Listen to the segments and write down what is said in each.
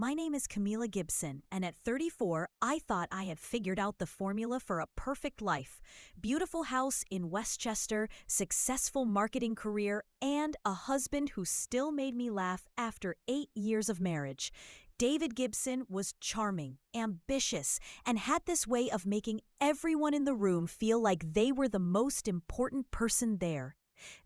My name is Camila Gibson, and at 34, I thought I had figured out the formula for a perfect life. Beautiful house in Westchester, successful marketing career, and a husband who still made me laugh after 8 years of marriage. David Gibson was charming, ambitious, and had this way of making everyone in the room feel like they were the most important person there.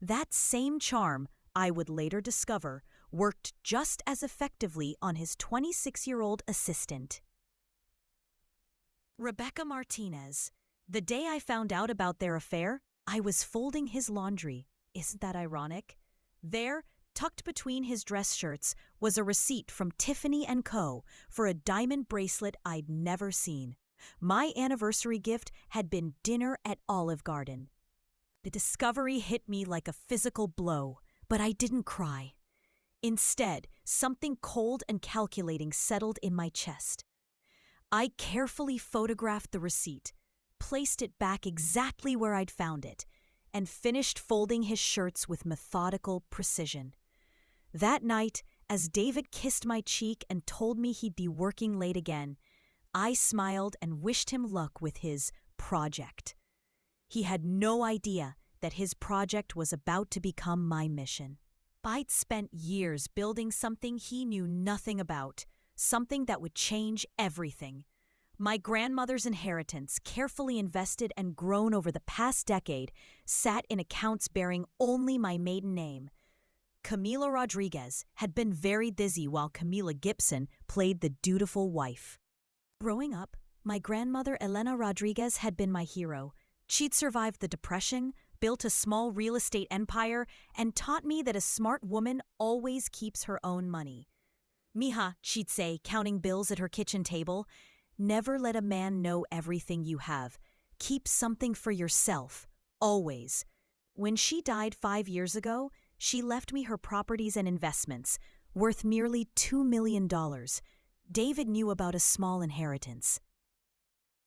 That same charm, I would later discover, worked just as effectively on his 26-year-old assistant. Rebecca Martinez. The day I found out about their affair, I was folding his laundry. Isn't that ironic? There, tucked between his dress shirts, was a receipt from Tiffany & Co. for a diamond bracelet I'd never seen. My anniversary gift had been dinner at Olive Garden. The discovery hit me like a physical blow, but I didn't cry. Instead, something cold and calculating settled in my chest. I carefully photographed the receipt, placed it back exactly where I'd found it, and finished folding his shirts with methodical precision. That night, as David kissed my cheek and told me he'd be working late again, I smiled and wished him luck with his project. He had no idea that his project was about to become my mission. I'd spent years building something he knew nothing about, something that would change everything. My grandmother's inheritance, carefully invested and grown over the past decade, sat in accounts bearing only my maiden name. Camila Rodriguez had been very busy while Camila Gibson played the dutiful wife. Growing up, my grandmother Elena Rodriguez had been my hero. She'd survived the Depression, built a small real estate empire, and taught me that a smart woman always keeps her own money. "Mija," she'd say, counting bills at her kitchen table, "never let a man know everything you have. Keep something for yourself, always." When she died 5 years ago, she left me her properties and investments, worth merely $2 million. David knew about a small inheritance.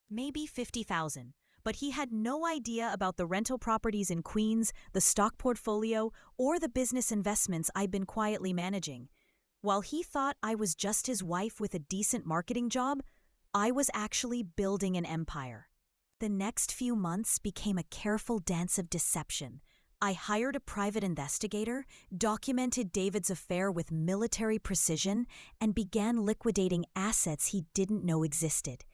Maybe $50,000. But he had no idea about the rental properties in Queens, the stock portfolio, or the business investments I'd been quietly managing. While he thought I was just his wife with a decent marketing job, I was actually building an empire. The next few months became a careful dance of deception. I hired a private investigator, documented David's affair with military precision, and began liquidating assets he didn't know existed.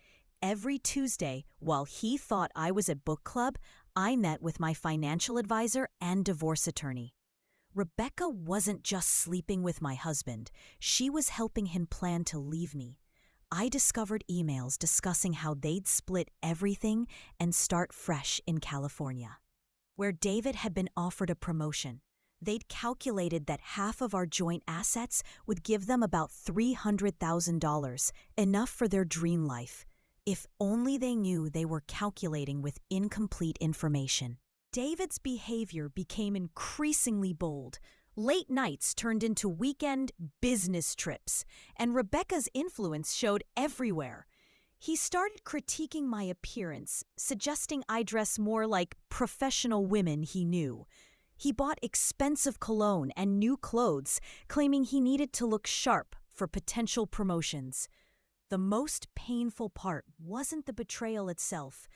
Every Tuesday, while he thought I was at book club, I met with my financial advisor and divorce attorney. Rebecca wasn't just sleeping with my husband. She was helping him plan to leave me. I discovered emails discussing how they'd split everything and start fresh in California. Where David had been offered a promotion, they'd calculated that half of our joint assets would give them about $300,000, enough for their dream life. If only they knew they were calculating with incomplete information. David's behavior became increasingly bold. Late nights turned into weekend business trips, and Rebecca's influence showed everywhere. He started critiquing my appearance, suggesting I dress more like professional women he knew. He bought expensive cologne and new clothes, claiming he needed to look sharp for potential promotions. The most painful part wasn't the betrayal itself.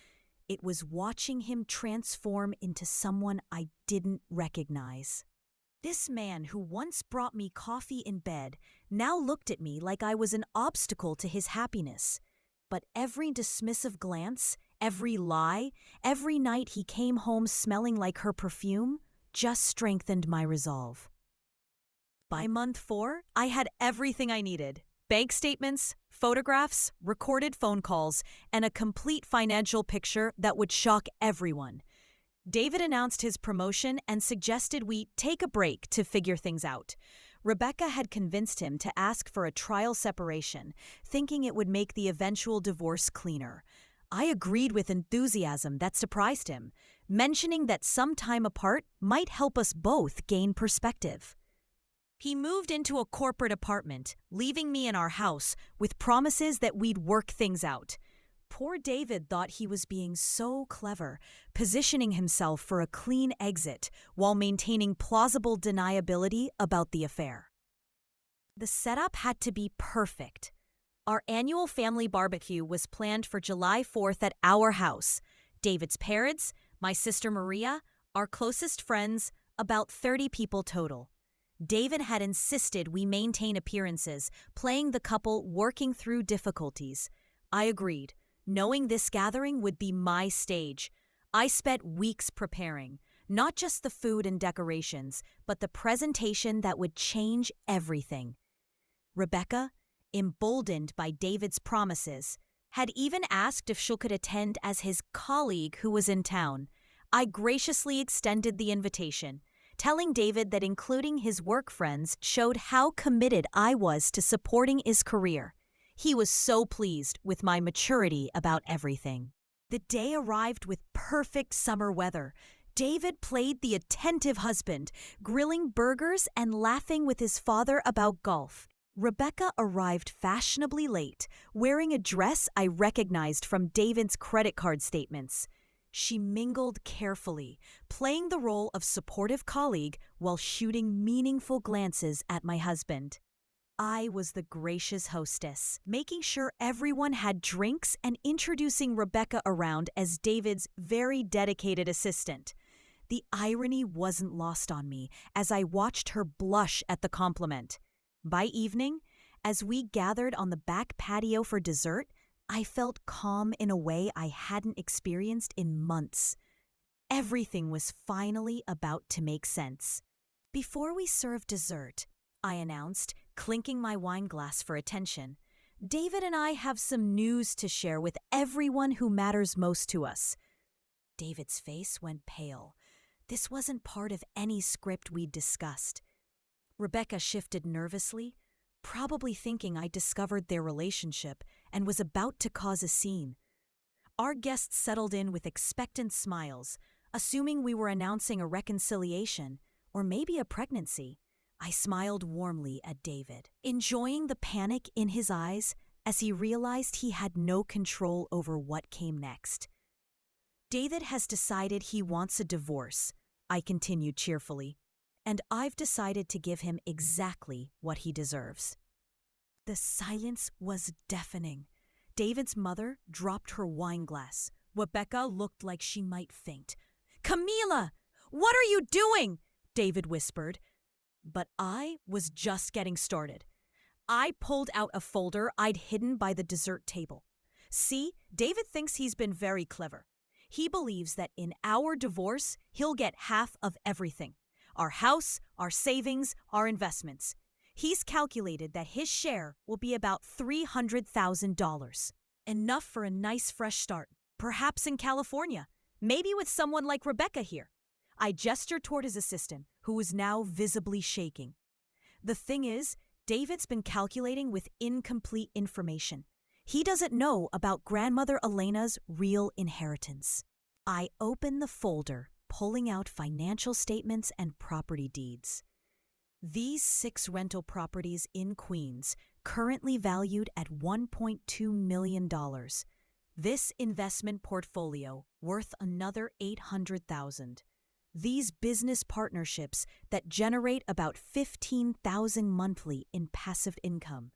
It was watching him transform into someone I didn't recognize. This man who once brought me coffee in bed now looked at me like I was an obstacle to his happiness. But every dismissive glance, every lie, every night he came home smelling like her perfume, just strengthened my resolve. By month 4, I had everything I needed. Bank statements, photographs, recorded phone calls, and a complete financial picture that would shock everyone. David announced his promotion and suggested we take a break to figure things out. Rebecca had convinced him to ask for a trial separation, thinking it would make the eventual divorce cleaner. I agreed with enthusiasm that surprised him, mentioning that some time apart might help us both gain perspective. He moved into a corporate apartment, leaving me in our house with promises that we'd work things out. Poor David thought he was being so clever, positioning himself for a clean exit while maintaining plausible deniability about the affair. The setup had to be perfect. Our annual family barbecue was planned for July 4th at our house. David's parents, my sister Maria, our closest friends, about 30 people total. David had insisted we maintain appearances, playing the couple working through difficulties. I agreed, knowing this gathering would be my stage. I spent weeks preparing, not just the food and decorations, but the presentation that would change everything. Rebecca, emboldened by David's promises, had even asked if she could attend as his colleague who was in town. I graciously extended the invitation, telling David that including his work friends showed how committed I was to supporting his career. He was so pleased with my maturity about everything. The day arrived with perfect summer weather. David played the attentive husband, grilling burgers and laughing with his father about golf. Rebecca arrived fashionably late, wearing a dress I recognized from David's credit card statements. She mingled carefully, playing the role of supportive colleague while shooting meaningful glances at my husband. I was the gracious hostess, making sure everyone had drinks and introducing Rebecca around as David's very dedicated assistant. The irony wasn't lost on me as I watched her blush at the compliment. By evening, as we gathered on the back patio for dessert, I felt calm in a way I hadn't experienced in months. Everything was finally about to make sense. Before we served dessert, I announced, clinking my wine glass for attention, David and I have some news to share with everyone who matters most to us. David's face went pale. This wasn't part of any script we'd discussed. Rebecca shifted nervously, probably thinking I discovered their relationship and was about to cause a scene. Our guests settled in with expectant smiles, assuming we were announcing a reconciliation or maybe a pregnancy. I smiled warmly at David, enjoying the panic in his eyes as he realized he had no control over what came next. David has decided he wants a divorce, I continued cheerfully, and I've decided to give him exactly what he deserves. The silence was deafening. David's mother dropped her wine glass. Rebecca looked like she might faint. "Camila, what are you doing?" David whispered. But I was just getting started. I pulled out a folder I'd hidden by the dessert table. See, David thinks he's been very clever. He believes that in our divorce, he'll get half of everything. Our house, our savings, our investments. He's calculated that his share will be about $300,000. Enough for a nice fresh start, perhaps in California, maybe with someone like Rebecca here. I gestured toward his assistant, who was now visibly shaking. The thing is, David's been calculating with incomplete information. He doesn't know about grandmother Elena's real inheritance. I opened the folder, pulling out financial statements and property deeds. These 6 rental properties in Queens, currently valued at $1.2 million. This investment portfolio worth another $800,000. These business partnerships that generate about $15,000 monthly in passive income.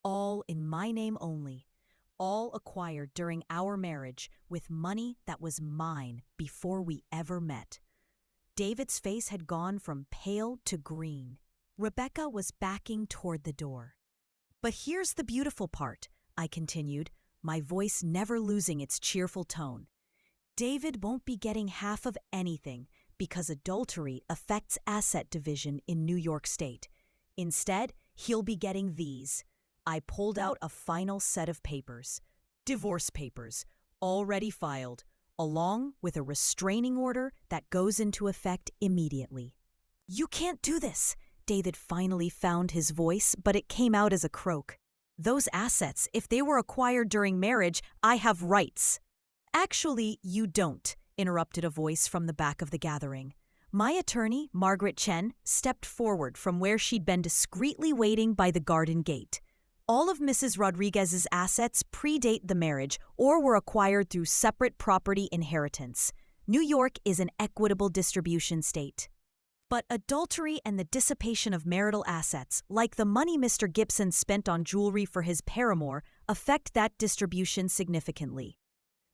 All in my name only. All acquired during our marriage with money that was mine before we ever met. David's face had gone from pale to green. Rebecca was backing toward the door. But here's the beautiful part, I continued, my voice never losing its cheerful tone. David won't be getting half of anything because adultery affects asset division in New York State. Instead, he'll be getting these. I pulled out a final set of papers. Divorce papers, already filed, along with a restraining order that goes into effect immediately. "You can't do this," David finally found his voice, but it came out as a croak. "Those assets, if they were acquired during marriage, I have rights." "Actually, you don't," interrupted a voice from the back of the gathering. My attorney, Margaret Chen, stepped forward from where she'd been discreetly waiting by the garden gate. All of Mrs. Rodriguez's assets predate the marriage or were acquired through separate property inheritance. New York is an equitable distribution state. But adultery and the dissipation of marital assets, like the money Mr. Gibson spent on jewelry for his paramour, affect that distribution significantly.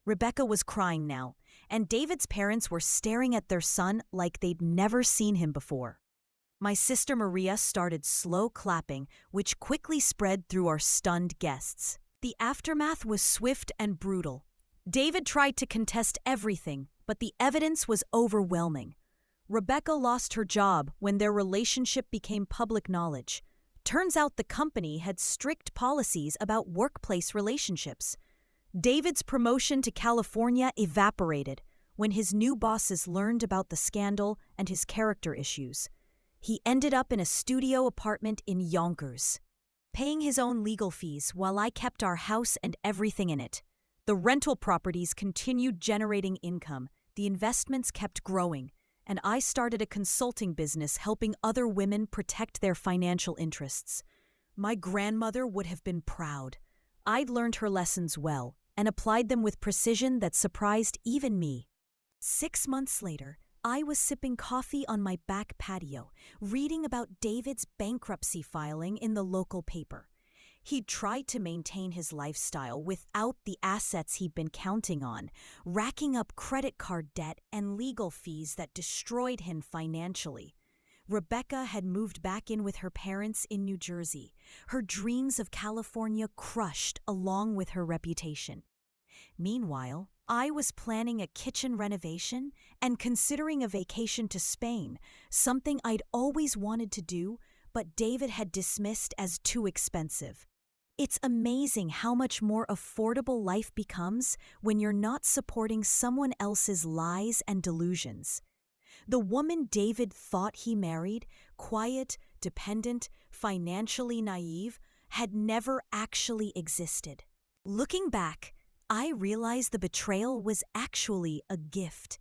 Rebecca was crying now, and David's parents were staring at their son like they'd never seen him before. My sister Maria started slow clapping, which quickly spread through our stunned guests. The aftermath was swift and brutal. David tried to contest everything, but the evidence was overwhelming. Rebecca lost her job when their relationship became public knowledge. Turns out the company had strict policies about workplace relationships. David's promotion to California evaporated when his new bosses learned about the scandal and his character issues. He ended up in a studio apartment in Yonkers, paying his own legal fees while I kept our house and everything in it. The rental properties continued generating income, the investments kept growing, and I started a consulting business helping other women protect their financial interests. My grandmother would have been proud. I'd learned her lessons well and applied them with precision that surprised even me. 6 months later, I was sipping coffee on my back patio, reading about David's bankruptcy filing in the local paper. He'd tried to maintain his lifestyle without the assets he'd been counting on, racking up credit card debt and legal fees that destroyed him financially. Rebecca had moved back in with her parents in New Jersey, her dreams of California crushed along with her reputation. Meanwhile, I was planning a kitchen renovation and considering a vacation to Spain, something I'd always wanted to do, but David had dismissed as too expensive. It's amazing how much more affordable life becomes when you're not supporting someone else's lies and delusions. The woman David thought he married, quiet, dependent, financially naive, had never actually existed. Looking back, I realized the betrayal was actually a gift.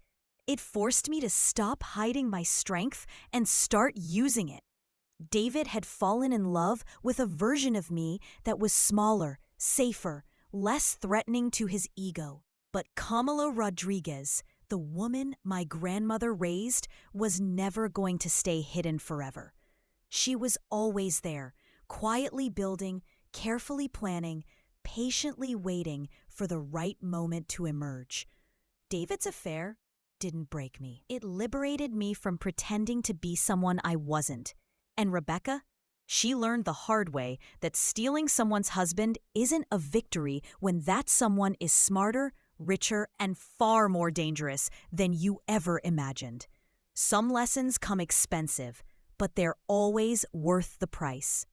It forced me to stop hiding my strength and start using it. David had fallen in love with a version of me that was smaller, safer, less threatening to his ego. But Kamala Rodriguez, the woman my grandmother raised, was never going to stay hidden forever. She was always there, quietly building, carefully planning, patiently waiting for the right moment to emerge. David's affair didn't break me. It liberated me from pretending to be someone I wasn't. And Rebecca? She learned the hard way that stealing someone's husband isn't a victory when that someone is smarter, richer, and far more dangerous than you ever imagined. Some lessons come expensive, but they're always worth the price.